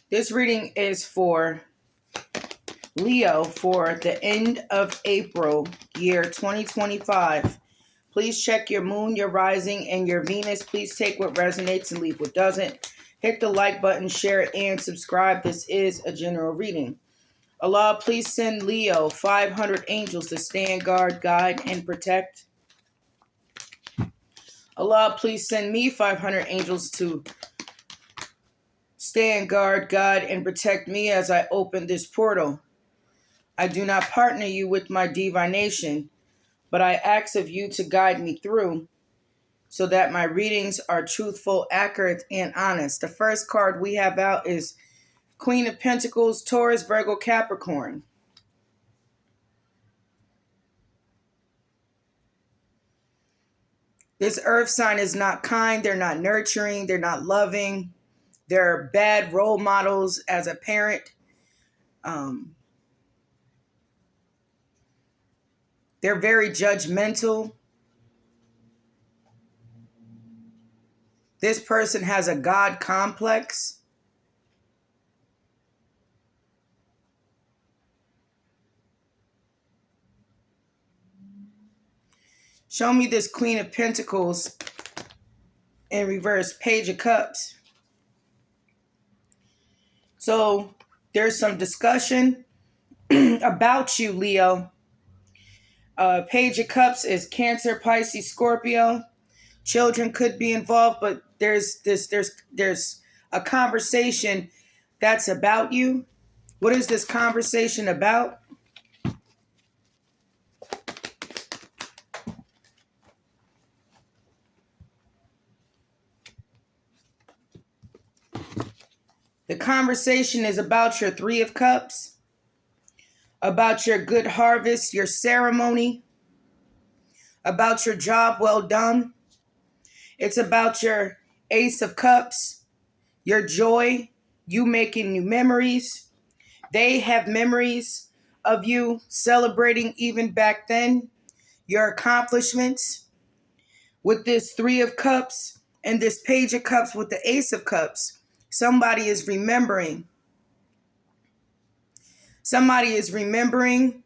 This reading is for Leo for the end of April, year 2025. Please check your moon, your rising, and your Venus. Please take what resonates and leave what doesn't. Hit the like button, share it, and subscribe. This is a general reading. Allah, please send Leo 500 angels to stand guard, guide, and protect. Allah, please send me 500 angels to stand guard, guide, and protect me as I open this portal. I do not partner you with my divination, but I ask of you to guide me through so that my readings are truthful, accurate, and honest. The first card we have out is Queen of Pentacles, Taurus, Virgo, Capricorn. This earth sign is not kind, they're not nurturing, they're not loving. They're bad role models as a parent. They're very judgmental. This person has a God complex. Show me this Queen of Pentacles in reverse, Page of Cups. So there's some discussion about you, Leo. Page of Cups is Cancer, Pisces, Scorpio. Children could be involved, but there's a conversation that's about you. What is this conversation about? The conversation is about your Three of Cups, about your good harvest, your ceremony, about your job well done. It's about your Ace of Cups, your joy, you making new memories. They have memories of you celebrating even back then, your accomplishments. With this Three of Cups and this Page of Cups with the Ace of Cups, somebody is remembering. Somebody is remembering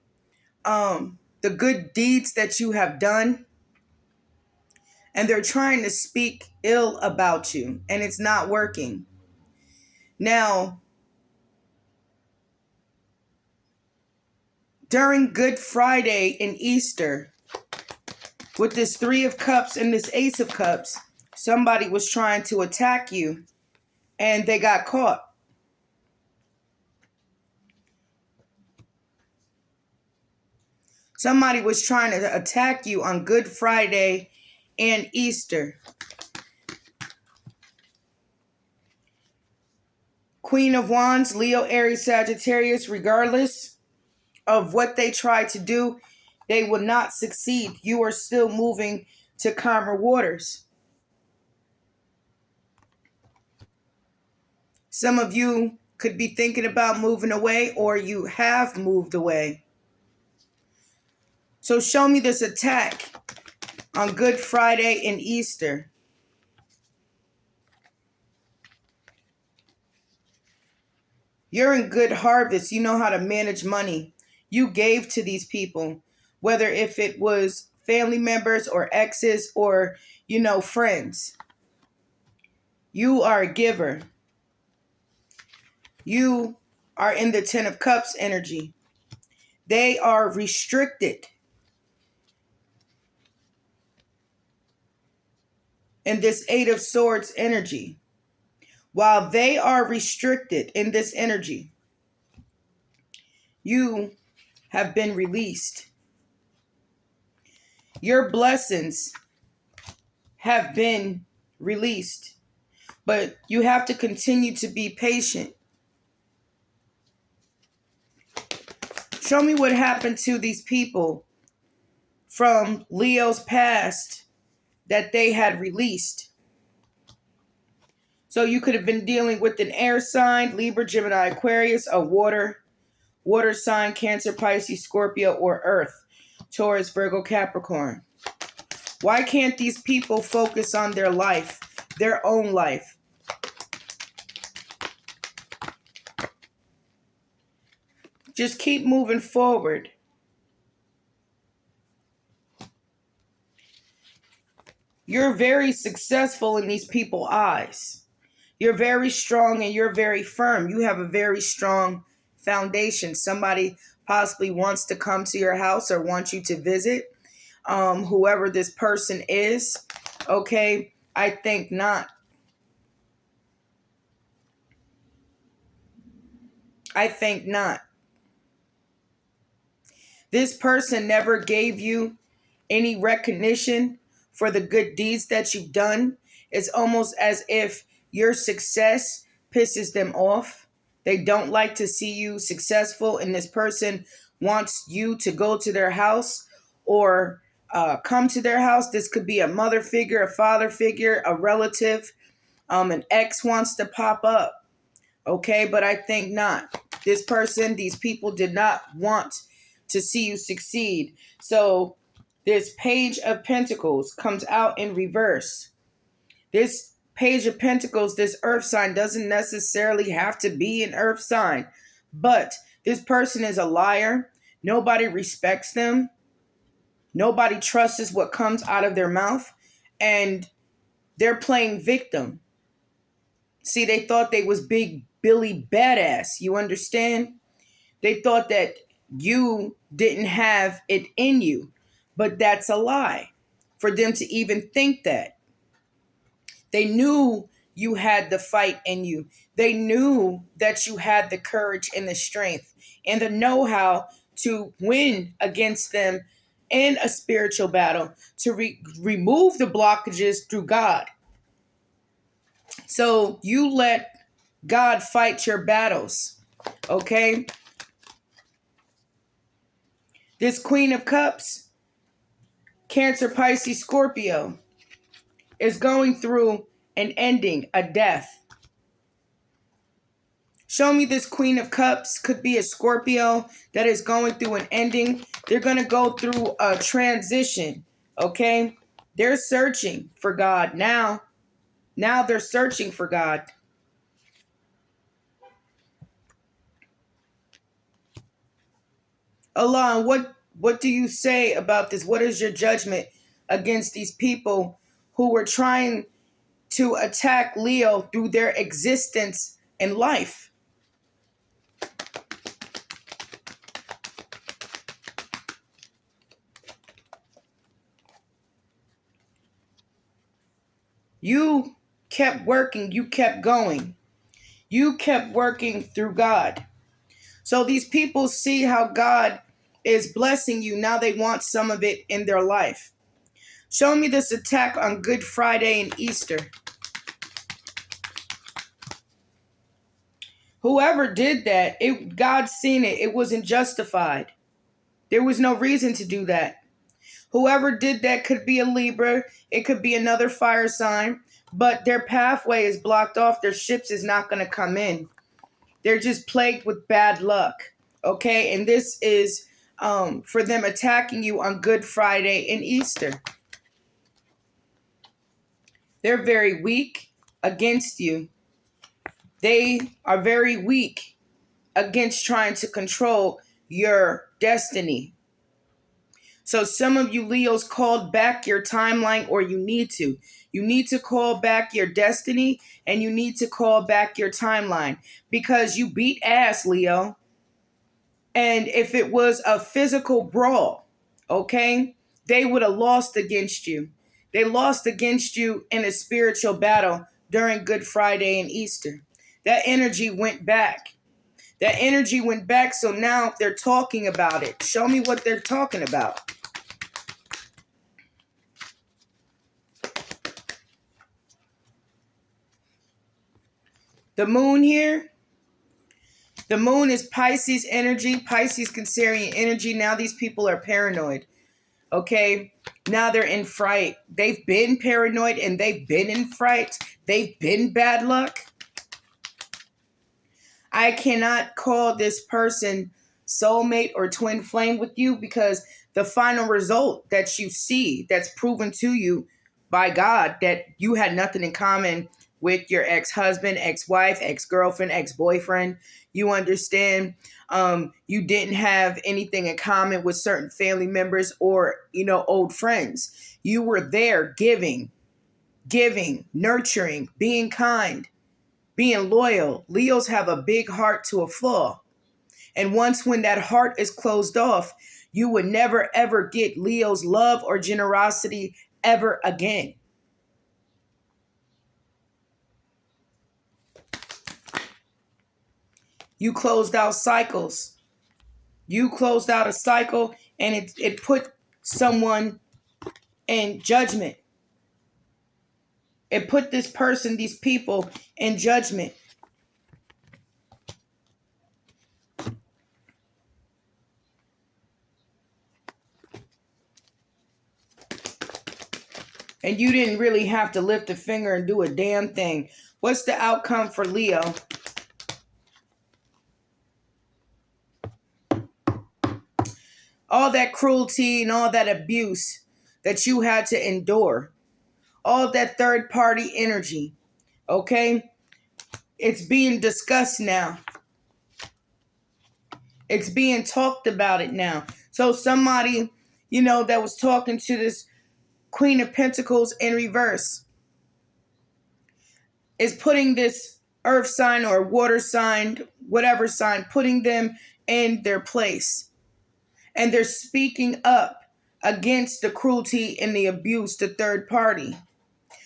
the good deeds that you have done. And they're trying to speak ill about you. And it's not working. Now, during Good Friday and Easter, with this Three of Cups and this Ace of Cups, somebody was trying to attack you. And they got caught. Somebody was trying to attack you on Good Friday and Easter. Queen of Wands, Leo, Aries, Sagittarius, regardless of what they try to do, they will not succeed. You are still moving to calmer waters. Some of you could be thinking about moving away, or you have moved away. So show me this attack on Good Friday and Easter. You're in good harvest. You know how to manage money. You gave to these people, whether if it was family members or exes or, friends. You are a giver. You are in the Ten of Cups energy. They are restricted in this Eight of Swords energy. While they are restricted in this energy, you have been released. Your blessings have been released, but you have to continue to be patient. Show me what happened to these people from Leo's past that they had released. So you could have been dealing with an air sign, Libra, Gemini, Aquarius, a water sign, Cancer, Pisces, Scorpio, or Earth, Taurus, Virgo, Capricorn. Why can't these people focus on their life, their own life? Just keep moving forward. You're very successful in these people's eyes. You're very strong and you're very firm. You have a very strong foundation. Somebody possibly wants to come to your house or wants you to visit. Whoever this person is. Okay, I think not. I think not. This person never gave you any recognition for the good deeds that you've done. It's almost as if your success pisses them off. They don't like to see you successful, and this person wants you to go to their house or come to their house. This could be a mother figure, a father figure, a relative. An ex wants to pop up. Okay, but I think not. This person, these people did not want to see you succeed. So this Page of Pentacles comes out in reverse. This Page of Pentacles, this earth sign, doesn't necessarily have to be an earth sign. But this person is a liar. Nobody respects them. Nobody trusts what comes out of their mouth. And they're playing victim. See, they thought they was Big Billy Badass. You understand? They thought that you didn't have it in you. But that's a lie. For them to even think that. They knew you had the fight in you. They knew that you had the courage and the strength and the know-how to win against them in a spiritual battle, to remove the blockages through God. So you let God fight your battles, okay? This Queen of Cups, Cancer, Pisces, Scorpio, is going through an ending, a death. Show me this Queen of Cups. Could be a Scorpio that is going through an ending. They're going to go through a transition, okay? They're searching for God now. Now they're searching for God. Allah, what do you say about this? What is your judgment against these people who were trying to attack Leo through their existence in life? You kept working. You kept going. You kept working through God. So these people see how God is blessing you. Now they want some of it in their life. Show me this attack on Good Friday and Easter. Whoever did that, God seen it. It wasn't justified. There was no reason to do that. Whoever did that could be a Libra. It could be another fire sign. But their pathway is blocked off. Their ships is not going to come in. They're just plagued with bad luck. Okay? And this is for them attacking you on Good Friday and Easter. They're very weak against you. They are very weak against trying to control your destiny. So some of you Leos called back your timeline, or you need to. You need to call back your destiny, and you need to call back your timeline, because you beat ass, Leo. And if it was a physical brawl, okay, they would have lost against you. They lost against you in a spiritual battle during Good Friday and Easter. That energy went back. That energy went back, so now they're talking about it. Show me what they're talking about. The moon here. The moon is Pisces energy, Pisces Cancerian energy. Now these people are paranoid. Okay? Now they're in fright. They've been paranoid and they've been in fright. They've been bad luck. I cannot call this person soulmate or twin flame with you, because the final result that you see that's proven to you by God that you had nothing in common with your ex-husband, ex-wife, ex-girlfriend, ex-boyfriend. You understand? You didn't have anything in common with certain family members or, old friends. You were there giving, nurturing, being kind, being loyal. Leos have a big heart to a flaw. And once when that heart is closed off, you would never ever get Leo's love or generosity ever again. You closed out cycles. You closed out a cycle, and it put someone in judgment. It put this person, these people in judgment. And you didn't really have to lift a finger and do a damn thing. What's the outcome for Leo? All that cruelty and all that abuse that you had to endure. All that third party energy. Okay? It's being discussed now. It's being talked about it now. So somebody, that was talking to this Queen of Pentacles in reverse is putting this earth sign or water sign, whatever sign, putting them in their place. And they're speaking up against the cruelty and the abuse to third party.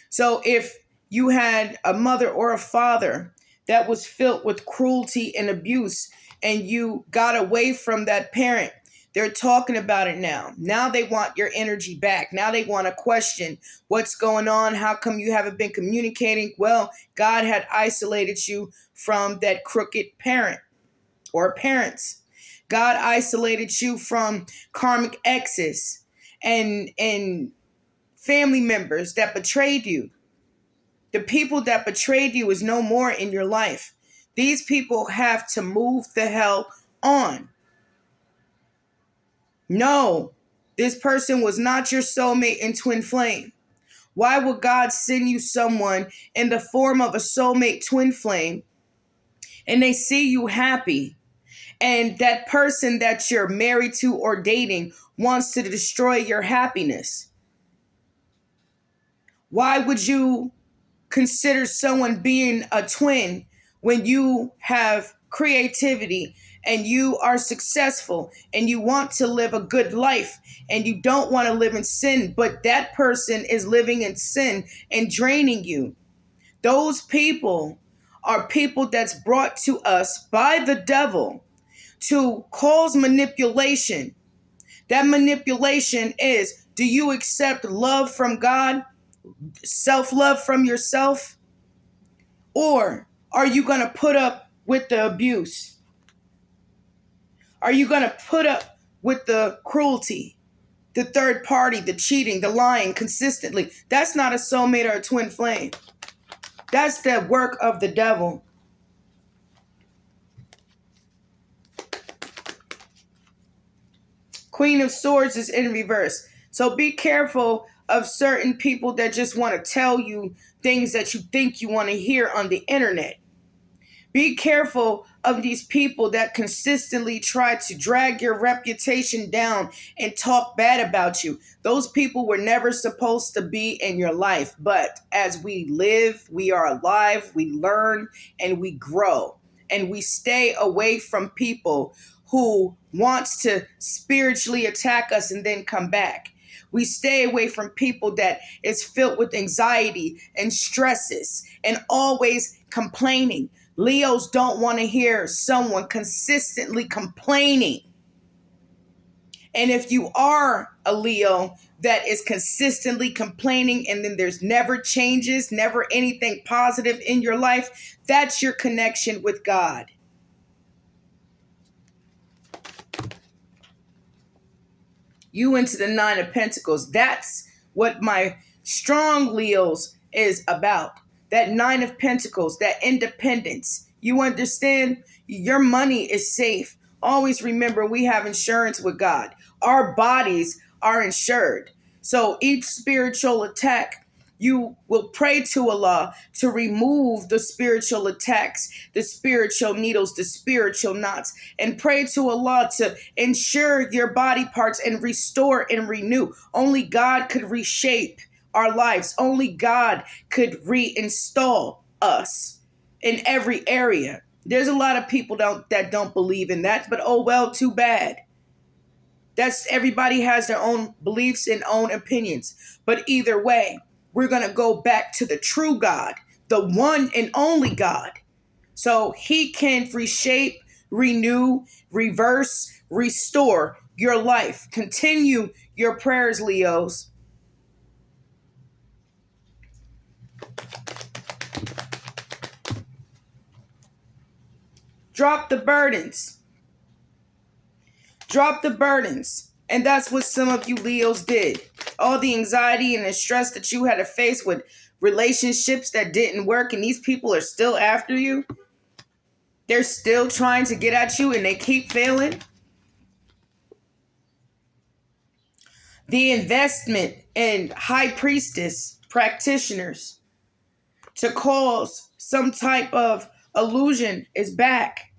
So if you had a mother or a father that was filled with cruelty and abuse and you got away from that parent, they're talking about it now. Now they want your energy back. Now they want to question what's going on. How come you haven't been communicating? Well, God had isolated you from that crooked parent or parents. God isolated you from karmic exes and family members that betrayed you. The people that betrayed you is no more in your life. These people have to move the hell on. No, this person was not your soulmate and twin flame. Why would God send you someone in the form of a soulmate twin flame and they see you happy and that person that you're married to or dating wants to destroy your happiness? Why would you consider someone being a twin when you have creativity and you are successful and you want to live a good life and you don't want to live in sin, but that person is living in sin and draining you? Those people are people that's brought to us by the devil to cause manipulation. That manipulation is, do you accept love from God, self-love from yourself? Or are you going to put up with the abuse? Are you going to put up with the cruelty, the third party, the cheating, the lying consistently? That's not a soulmate or a twin flame. That's the work of the devil. Queen of Swords is in reverse. So be careful of certain people that just want to tell you things that you think you want to hear on the internet. Be careful of these people that consistently try to drag your reputation down and talk bad about you. Those people were never supposed to be in your life. But as we live, we are alive, we learn, and we grow. And we stay away from people who wants to spiritually attack us and then come back. We stay away from people that is filled with anxiety and stresses and always complaining. Leos don't want to hear someone consistently complaining. And if you are a Leo that is consistently complaining and then there's never changes, never anything positive in your life, that's your connection with God. You into the Nine of Pentacles. That's what my strong Leos is about. That Nine of Pentacles, that independence. You understand? Your money is safe. Always remember, we have insurance with God. Our bodies are insured. So each spiritual attack You will pray to Allah to remove the spiritual attacks, the spiritual needles, the spiritual knots, and pray to Allah to ensure your body parts and restore and renew. Only God could reshape our lives. Only God could reinstall us in every area. There's a lot of people that don't believe in that, but oh well, too bad. That's everybody has their own beliefs and own opinions. But either way, we're going to go back to the true God, the one and only God. So he can reshape, renew, reverse, restore your life. Continue your prayers, Leos. Drop the burdens. Drop the burdens. And that's what some of you Leos did. All the anxiety and the stress that you had to face with relationships that didn't work, and these people are still after you. They're still trying to get at you and they keep failing. The investment in high priestess practitioners to cause some type of illusion is back.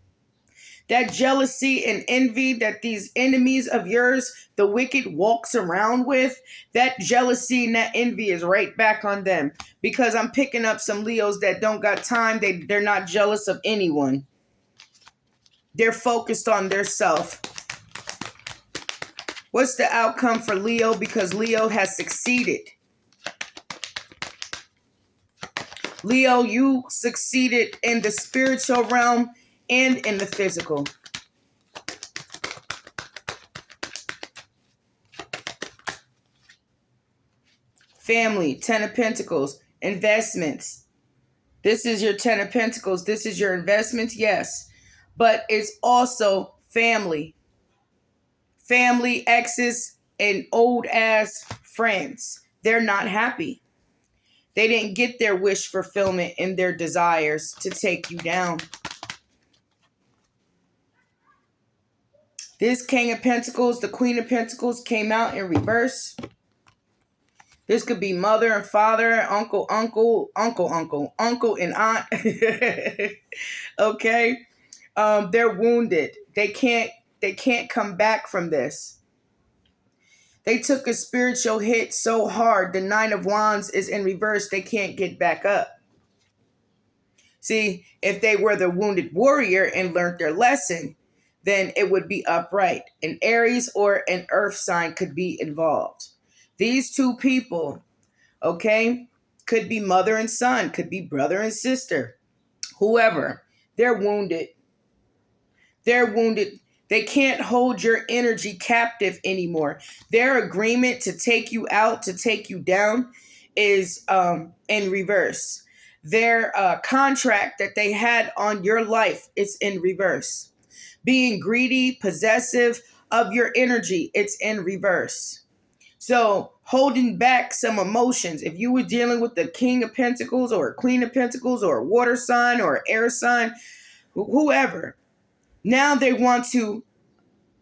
That jealousy and envy that these enemies of yours, the wicked, walks around with, that jealousy and that envy is right back on them. Because I'm picking up some Leos that don't got time. They're not jealous of anyone. They're focused on their self. What's the outcome for Leo? Because Leo has succeeded. Leo, you succeeded in the spiritual realm and in the physical. Family, 10 of Pentacles, investments. This is your 10 of Pentacles. This is your investments, yes. But it's also family. Family, exes, and old ass friends. They're not happy. They didn't get their wish fulfillment and their desires to take you down. This King of Pentacles, the Queen of Pentacles came out in reverse. This could be mother and father, uncle and aunt. Okay? They're wounded. They can't come back from this. They took a spiritual hit so hard, the 9 of Wands is in reverse. They can't get back up. See, if they were the wounded warrior and learned their lesson, then it would be upright. An Aries or an earth sign could be involved. These two people, okay, could be mother and son, could be brother and sister, whoever. They're wounded. They're wounded. They can't hold your energy captive anymore. Their agreement to take you out, to take you down, is in reverse. Their contract that they had on your life is in reverse. Being greedy, possessive of your energy, it's in reverse. So holding back some emotions. If you were dealing with the King of Pentacles or a Queen of Pentacles or a water sign or air sign, whoever, now they want to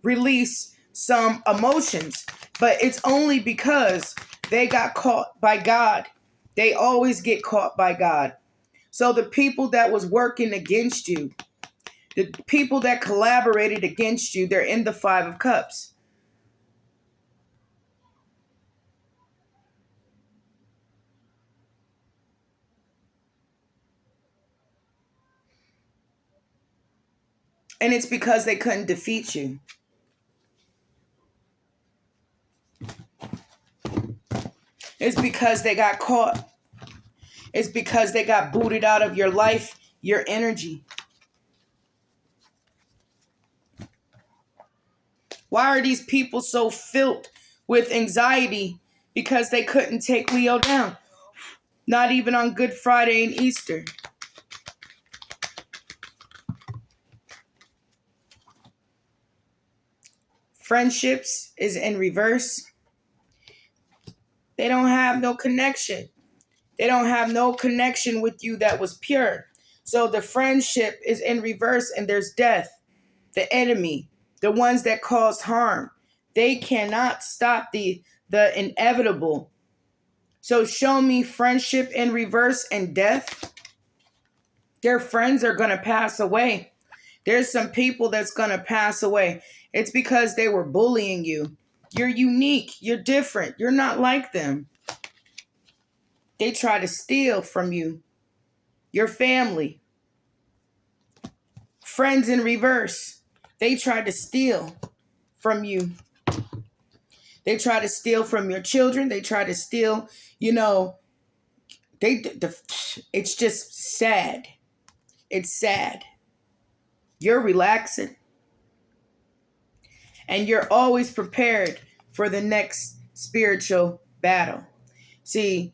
release some emotions, but it's only because they got caught by God. They always get caught by God. So the people that was working against you, the people that collaborated against you, they're in the 5 of Cups. And it's because they couldn't defeat you. It's because they got caught. It's because they got booted out of your life, your energy. Why are these people so filled with anxiety? Because they couldn't take Leo down. Not even on Good Friday and Easter. Friendships is in reverse. They don't have no connection. They don't have no connection with you that was pure. So the friendship is in reverse and there's death. The enemy, the ones that caused harm. They cannot stop the inevitable. So show me friendship in reverse and death. Their friends are going to pass away. There's some people that's going to pass away. It's because they were bullying you. You're unique. You're different. You're not like them. They try to steal from you. Your family. Friends in reverse. They try to steal from you. They try to steal from your children. They try to steal, it's just sad. It's sad. You're relaxing. And you're always prepared for the next spiritual battle. See,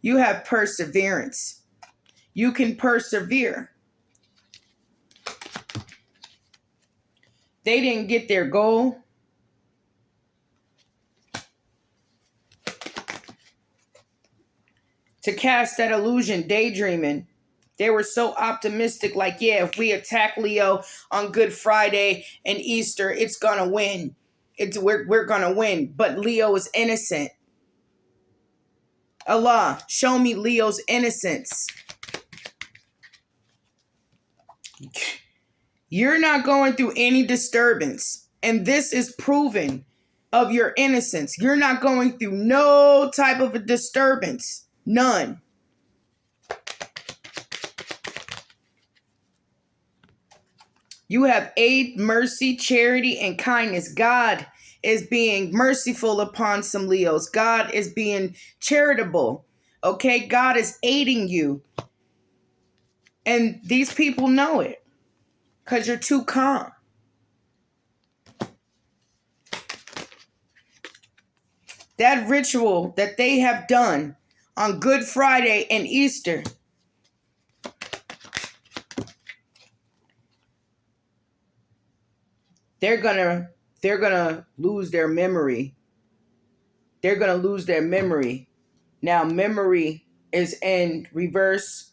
you have perseverance. You can persevere. They didn't get their goal. To cast that illusion, daydreaming. They were so optimistic, like, yeah, if we attack Leo on Good Friday and Easter, it's gonna win. We're gonna win. But Leo is innocent. Allah, show me Leo's innocence. You're not going through any disturbance. And this is proven of your innocence. You're not going through no type of a disturbance. None. You have aid, mercy, charity, and kindness. God is being merciful upon some Leos. God is being charitable. Okay? God is aiding you. And these people know it because you're too calm. That ritual that they have done on Good Friday and Easter, they're gonna lose their memory. They're gonna lose their memory. Now, memory is in reverse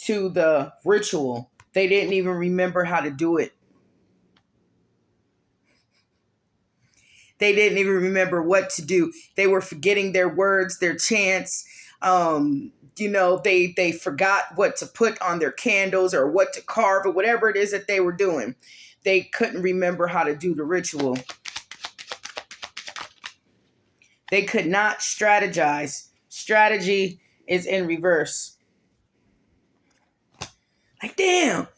to the ritual. They didn't even remember how to do it. They didn't even remember what to do. They were forgetting their words, their chants. They forgot what to put on their candles or what to carve or whatever it is that they were doing. They couldn't remember how to do the ritual. They could not strategize. Strategy is in reverse. Like, damn.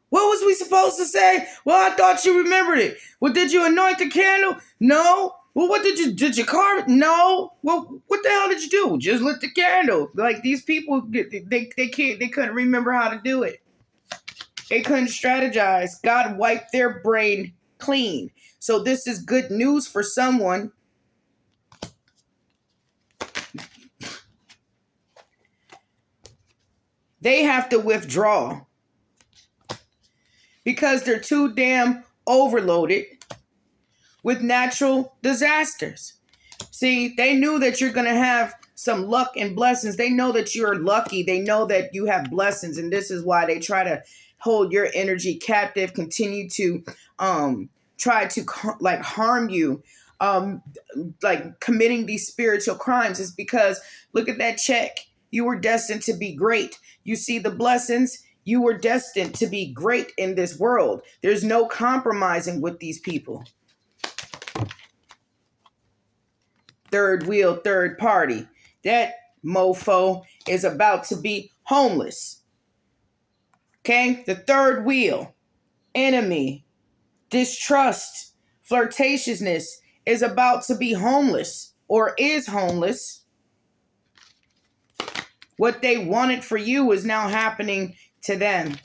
What was we supposed to say? Well, I thought you remembered it. Well, did you anoint the candle? No. Well, what did you carve it? No. Well, what the hell did you do? Just lit the candle. Like, these people, they couldn't remember how to do it. They couldn't strategize. God wiped their brain clean. So this is good news for someone. They have to withdraw because they're too damn overloaded with natural disasters. See, they knew that you're going to have some luck and blessings. They know that you're lucky. They know that you have blessings. And this is why they try to hold your energy captive, continue to try to harm you, like committing these spiritual crimes. Is because look at that check. You were destined to be great. You see the blessings. You were destined to be great in this world. There's no compromising with these people. Third wheel, third party. That mofo is about to be homeless. Okay? The third wheel, enemy, distrust, flirtatiousness is about to be homeless or is homeless. What they wanted for you is now happening to them.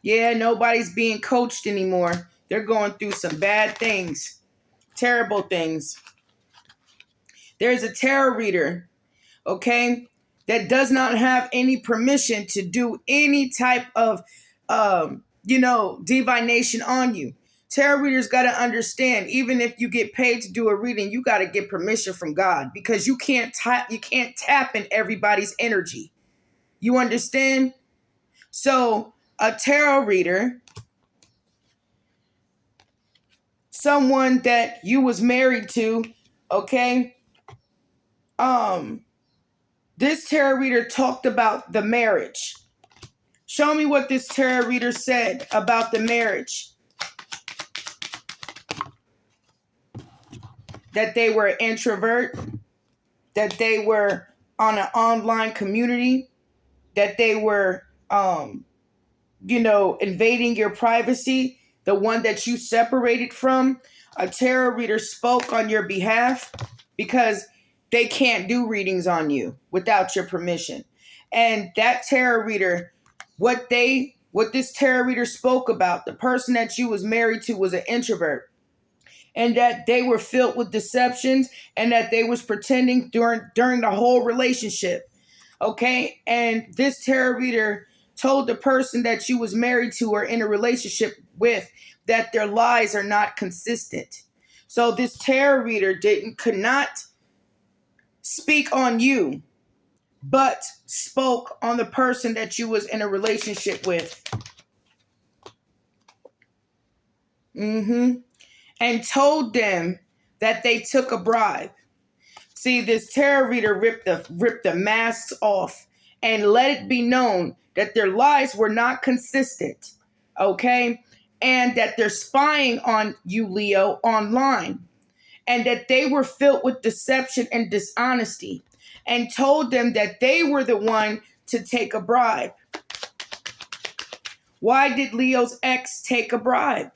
Yeah, nobody's being coached anymore. They're going through some bad things, terrible things. There's a tarot reader, okay, that does not have any permission to do any type of, divination on you. Tarot readers got to understand, even if you get paid to do a reading, you got to get permission from God because you can't tap in everybody's energy. You understand? So a tarot reader, someone that you was married to, Okay? This tarot reader talked about the marriage. Show me what this tarot reader said about the marriage. That they were an introvert, that they were on an online community, that they were, invading your privacy, the one that you separated from. A tarot reader spoke on your behalf because they can't do readings on you without your permission. And that tarot reader, what this tarot reader spoke about, the person that you was married to was an introvert, and that they were filled with deceptions, and that they was pretending during the whole relationship. Okay? And this tarot reader told the person that you was married to or in a relationship with that their lies are not consistent. So this tarot reader could not speak on you, but spoke on the person that you was in a relationship with. And told them that they took a bribe. See, this tarot reader ripped the masks off and let it be known that their lies were not consistent, okay? And that they're spying on you, Leo, online. And that they were filled with deception and dishonesty. And told them that they were the one to take a bribe. Why did Leo's ex take a bribe?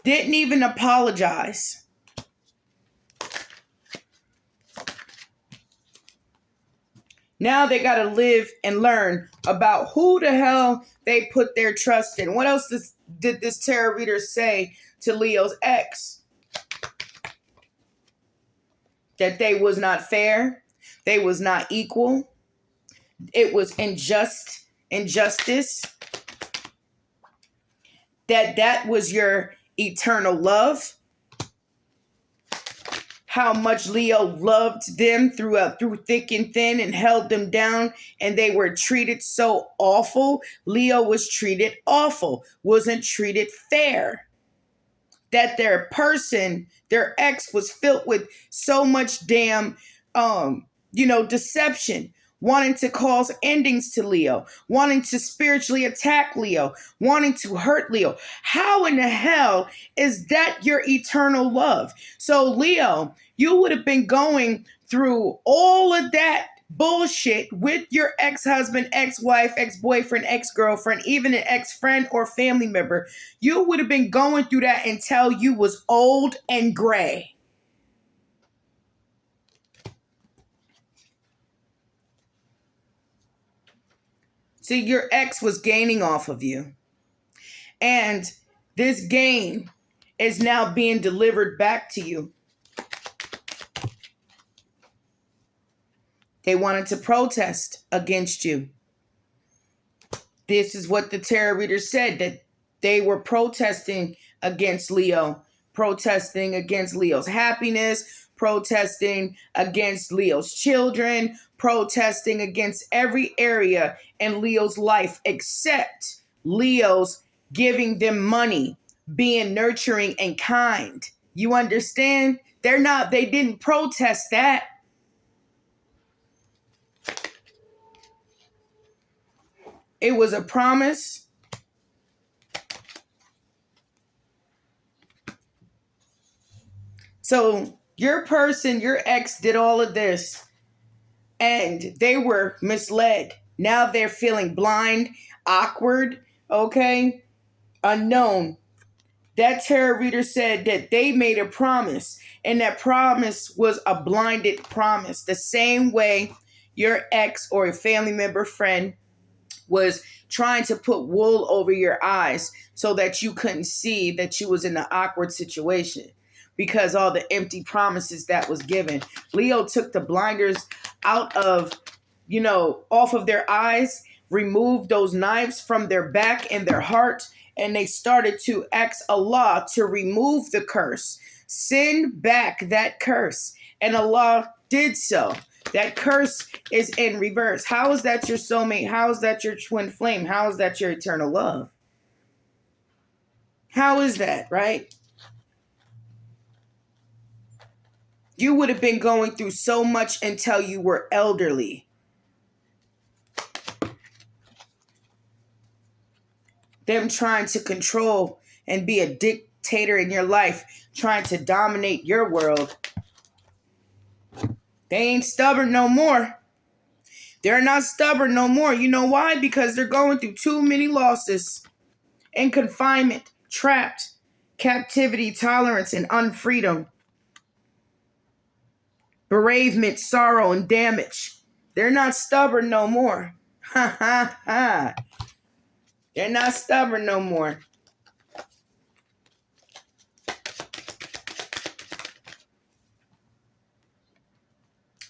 Didn't even apologize. Now they got to live and learn about who the hell they put their trust in. What else did this tarot reader say to Leo's ex? That they was not fair. They was not equal. It was injustice. That was your eternal love. How much Leo loved them through thick and thin and held them down, and they were treated so awful. Leo was treated awful, wasn't treated fair. That their ex was filled with so much damn, deception, wanting to cause endings to Leo, wanting to spiritually attack Leo, wanting to hurt Leo. How in the hell is that your eternal love? So Leo, you would have been going through all of that bullshit with your ex-husband, ex-wife, ex-boyfriend, ex-girlfriend, even an ex-friend or family member. You would have been going through that until you was old and gray. See, your ex was gaining off of you. And this gain is now being delivered back to you. They wanted to protest against you. This is what the tarot reader said, that they were protesting against Leo, protesting against Leo's happiness, protesting against Leo's children, protesting against every area in Leo's life except Leo's giving them money, being nurturing and kind. You understand? They didn't protest that. It was a promise. So your ex did all of this and they were misled. Now they're feeling blind, awkward, okay, unknown. That tarot reader said that they made a promise, and that promise was a blinded promise. The same way your ex or a family member, friend, was trying to put wool over your eyes so that you couldn't see that you was in an awkward situation because all the empty promises that was given. Leo took the blinders out of, off of their eyes, removed those knives from their back and their heart, and they started to ask Allah to remove the curse, send back that curse, and Allah did so. That curse is in reverse. How is that your soulmate? How is that your twin flame? How is that your eternal love? How is that, right? You would have been going through so much until you were elderly. Them trying to control and be a dictator in your life, trying to dominate your world. They ain't stubborn no more. They're not stubborn no more. You know why? Because they're going through too many losses and confinement, trapped, captivity, tolerance, and unfreedom. Bereavement, sorrow, and damage. They're not stubborn no more. Ha ha ha. They're not stubborn no more.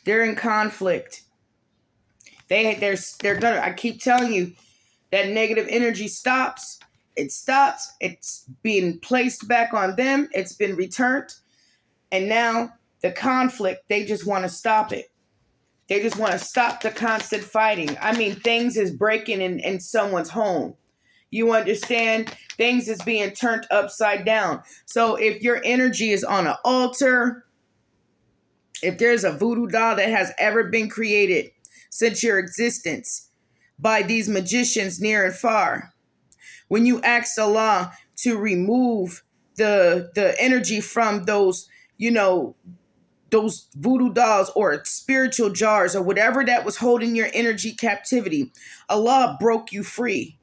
They're in conflict. They're gonna, I keep telling you, that negative energy stops. It stops. It's being placed back on them. It's been returned. And now the conflict, they just want to stop it. They just want to stop the constant fighting. I mean, things is breaking in someone's home. You understand? Things is being turned upside down. So if your energy is on an altar, if there's a voodoo doll that has ever been created since your existence by these magicians near and far, when you ask Allah to remove the energy from those, those voodoo dolls or spiritual jars or whatever that was holding your energy captivity, Allah broke you free.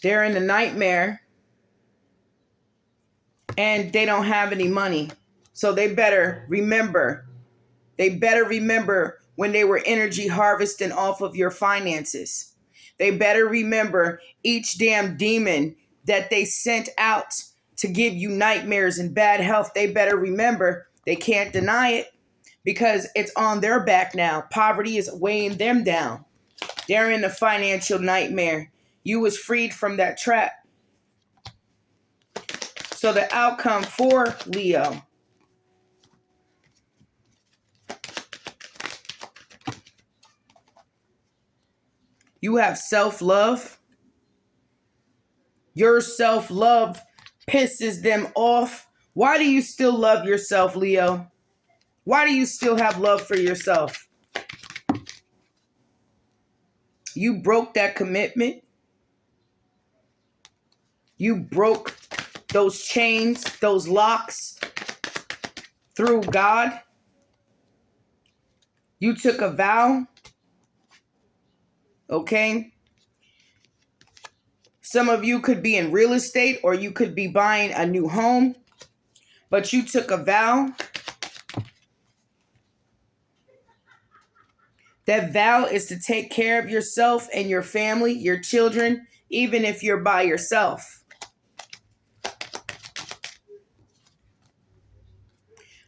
They're in a nightmare and they don't have any money. So they better remember when they were energy harvesting off of your finances. They better remember each damn demon that they sent out to give you nightmares and bad health. They better remember. They can't deny it because it's on their back now. Poverty is weighing them down. They're in a financial nightmare. You was freed from that trap. So the outcome for Leo. You have self-love. Your self-love pisses them off. Why do you still love yourself, Leo? Why do you still have love for yourself? You broke that commitment. You broke those chains, those locks through God. You took a vow. Okay? Some of you could be in real estate or you could be buying a new home, but you took a vow. That vow is to take care of yourself and your family, your children, even if you're by yourself.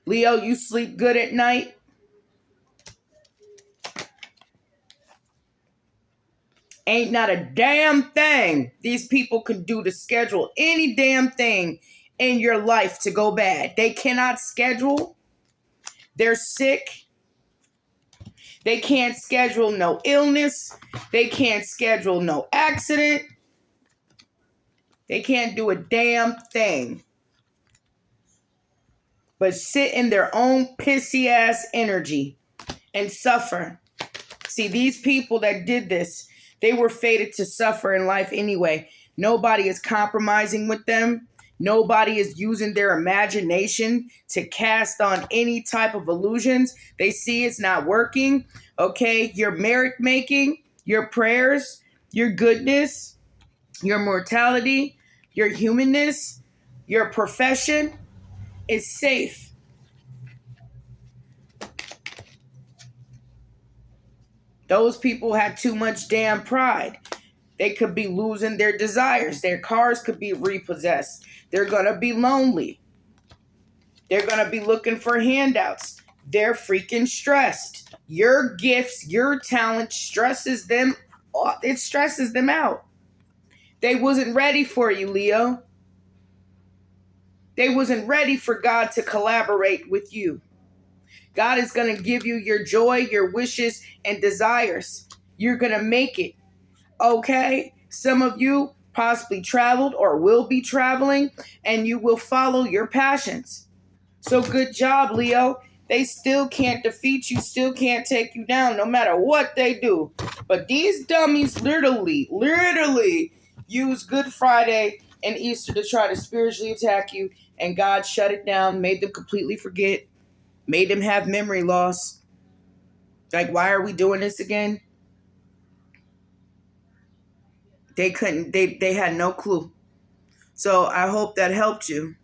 Leo, you sleep good at night? Ain't not a damn thing these people can do to schedule any damn thing in your life to go bad. They cannot schedule. They're sick. They can't schedule no illness. They can't schedule no accident. They can't do a damn thing but sit in their own pissy ass energy and suffer. See, these people that did this, they were fated to suffer in life anyway. Nobody is compromising with them. Nobody is using their imagination to cast on any type of illusions. They see it's not working. Okay, your merit making, your prayers, your goodness, your mortality, your humanness, your profession is safe. Those people had too much damn pride. They could be losing their desires. Their cars could be repossessed. They're going to be lonely. They're going to be looking for handouts. They're freaking stressed. Your gifts, your talent stresses them. It stresses them out. They wasn't ready for you, Leo. They wasn't ready for God to collaborate with you. God is going to give you your joy, your wishes, and desires. You're going to make it. Okay? Some of you, possibly traveled or will be traveling, and you will follow your passions. So good job, Leo. They still can't defeat you, still can't take you down, no matter what they do. But these dummies literally use Good Friday and Easter to try to spiritually attack you, and God shut it down, made them completely forget, made them have memory loss. Like, why are we doing this again? They couldn't, they had no clue. So I hope that helped you.